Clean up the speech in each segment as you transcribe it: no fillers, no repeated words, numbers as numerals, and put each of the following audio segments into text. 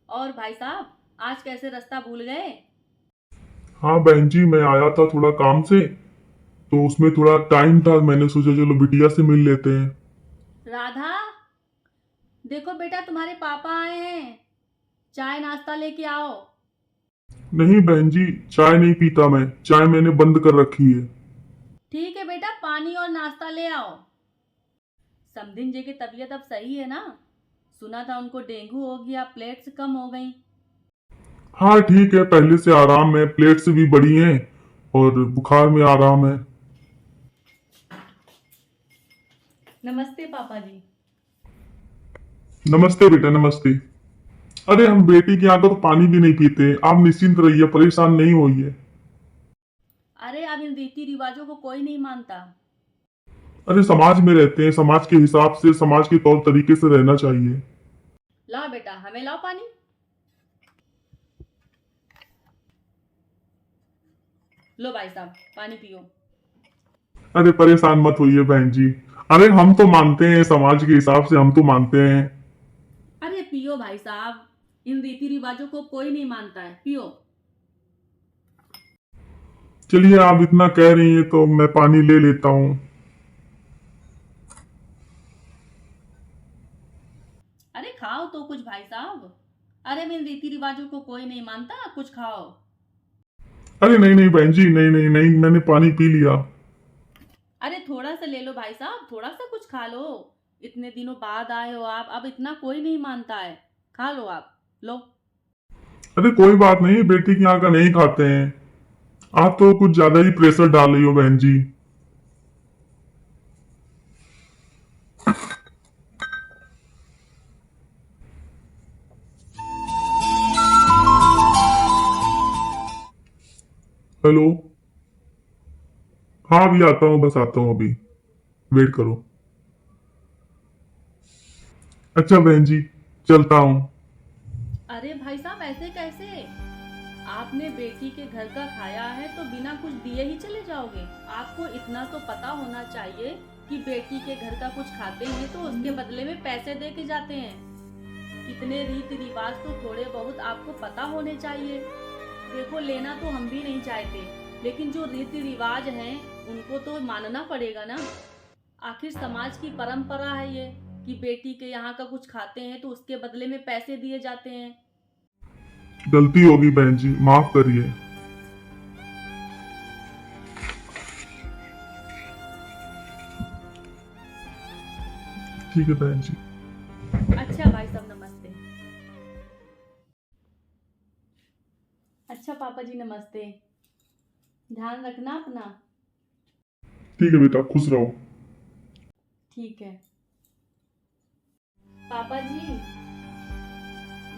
और भाई साहब, आज कैसे रास्ता भूल गए? हाँ बहन जी, मैं आया था थोड़ा काम से। तो उसमें थोड़ा टाइम था, मैंने सोचा चलो बिटिया से मिल लेते हैं। राधा, देखो बेटा, तुम्हारे पापा आए हैं। चाय नाश्ता लेके आओ। नहीं बहन जी, चाय नहीं पीता मैं। चाय मैंने बंद कर रखी है। ठीक है बेटा, पानी और नाश्ता ले आओ। समधिन जी की तबीयत अब सही है ना? सुना था उनको डेंगू हो गया, प्लेट्स कम हो गई। हाँ ठीक है, पहले से आराम है, प्लेट से भी बड़ी हैं और बुखार में आराम है। नमस्ते पापा जी। नमस्ते बेटा, नमस्ते। अरे हम बेटी के यहाँ का तो पानी भी नहीं पीते, आप निश्चिंत रहिए, परेशान नहीं होइए। अरे, अब इन रीति रिवाजों को कोई नहीं मानता। अरे समाज में रहते हैं, समाज के हिसाब से, समाज के तौर तरीके से रहना चाहिए। लाओ बेटा, हमें लाओ पानी। लो भाई साहब, पानी पियो। अरे परेशान मत होइए बहन जी। अरे हम तो मानते हैं, समाज के हिसाब से हम तो मानते हैं। अरे पियो भाई साहब, इन रीति रिवाजों को कोई नहीं मानता है, पियो। चलिए, आप इतना कह रही हैं तो मैं पानी ले लेता हूँ। अरे खाओ तो कुछ भाई साहब। अरे इन रीति रिवाजों को कोई नहीं मानता, कुछ खाओ। अरे नहीं नहीं बहन जी, नहीं नहीं नहीं, मैंने पानी पी लिया। अरे थोड़ा सा ले लो भाई साहब, थोड़ा सा कुछ खा लो। इतने दिनों बाद आए हो आप, अब इतना कोई नहीं मानता है। खा लो आप, लो। अरे कोई बात नहीं, बेटी के यहाँ का नहीं खाते हैं। आप तो कुछ ज्यादा ही प्रेशर डाल रही हो बहन जी। हेलो। हाँ अभी आता हूँ, बस आता हूँ अभी। वेट करो। अच्छा बहन जी, चलता हूँ। अरे भाई साहब, ऐसे कैसे? आपने बेटी के घर का खाया है तो बिना कुछ दिए ही चले जाओगे? आपको इतना तो पता होना चाहिए कि बेटी के घर का कुछ खाते हैं तो उसके बदले में पैसे दे के जाते हैं। कितने रीति रिवाज तो थोड़े बहुत आपको पता होने चाहिए। देखो, लेना तो हम भी नहीं चाहते, लेकिन जो रीति रिवाज हैं उनको तो मानना पड़ेगा ना। आखिर समाज की परंपरा है ये कि बेटी के यहाँ का कुछ खाते हैं तो उसके बदले में पैसे दिए जाते हैं। गलती होगी बहन जी, माफ करिए। ठीक है बहन जी। अच्छा भाई साहब, नमस्ते। अच्छा पापा जी, नमस्ते। ध्यान रखना अपना। ठीक है बेटा, खुश रहो। ठीक है। पापा जी,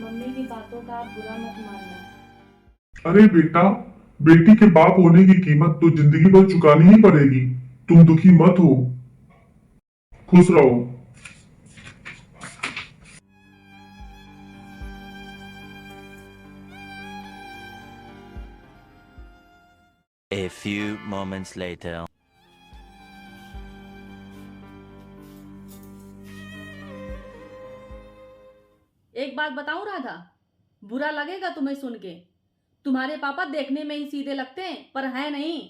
मम्मी की बातों का आप बुरा मत मानना। अरे बेटा, बेटी के बाप होने की कीमत तो जिंदगी भर चुकानी ही पड़ेगी। तुम दुखी मत हो। खुश रहो। A few moments later. एक बात बताऊं राधा, बुरा लगेगा तुम्हें सुन के। तुम्हारे पापा देखने में ही सीधे लगते हैं पर है नहीं।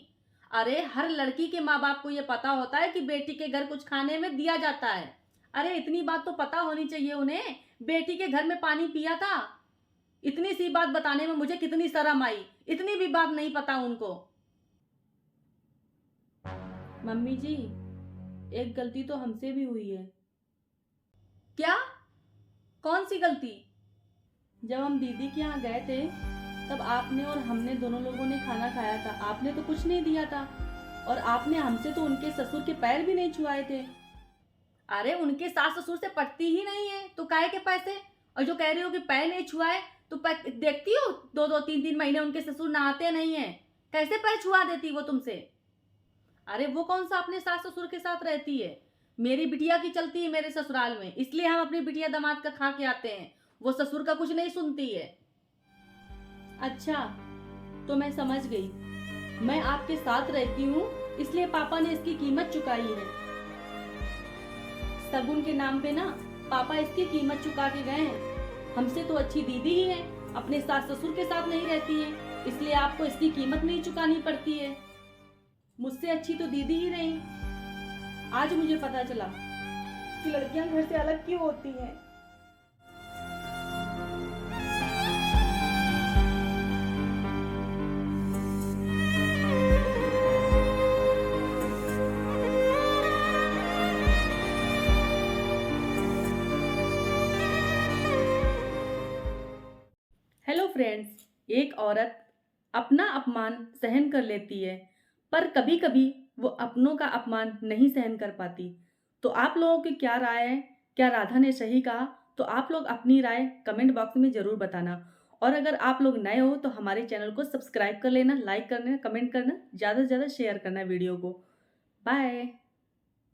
अरे हर लड़की के माँ बाप को ये पता होता है कि बेटी के घर कुछ खाने में दिया जाता है। अरे इतनी बात तो पता होनी चाहिए उन्हें। बेटी के घर में पानी पिया था। इतनी सी बात बताने में मुझे कितनी शर्म आई। इतनी भी बात नहीं पता उनको। मम्मी जी, एक गलती तो हमसे भी हुई है। क्या? कौन सी गलती? जब हम दीदी के यहाँ गए थे तब आपने और हमने दोनों लोगों ने खाना खाया था। आपने तो कुछ नहीं दिया था। और आपने हमसे तो उनके ससुर के पैर भी नहीं छुआए थे। अरे उनके सास ससुर से पटती ही नहीं है तो काहे के पैसे? और जो कह रही हो कि पैर नहीं छुआए, तो देखती हो 2-2 3-3 महीने उनके ससुर नहाते नहीं है। कैसे पैर छुआ देती वो तुमसे? अरे वो कौन सा अपने सास ससुर के साथ रहती है? मेरी बिटिया की चलती है मेरे ससुराल में, इसलिए हम अपनी बिटिया दामाद का खा के आते हैं। वो ससुर का कुछ नहीं सुनती है। अच्छा, तो मैं समझ गई। मैं आपके साथ रहती हूँ इसलिए पापा ने इसकी कीमत चुकाई है। शगुन के नाम पे ना पापा इसकी कीमत चुका के गए हैं। हमसे तो अच्छी दीदी ही है, अपने सास ससुर के साथ नहीं रहती है, इसलिए आपको इसकी कीमत नहीं चुकानी पड़ती है। मुझसे अच्छी तो दीदी ही रही। आज मुझे पता चला कि लड़कियां घर से अलग क्यों होती हैं। हेलो फ्रेंड्स, एक औरत अपना अपमान सहन कर लेती है, पर कभी कभी वो अपनों का अपमान नहीं सहन कर पाती। तो आप लोगों की क्या राय है? क्या राधा ने सही कहा? तो आप लोग अपनी राय कमेंट बॉक्स में ज़रूर बताना। और अगर आप लोग नए हो तो हमारे चैनल को सब्सक्राइब कर लेना, लाइक करना, कमेंट करना, ज़्यादा से ज़्यादा शेयर करना वीडियो को। बाय।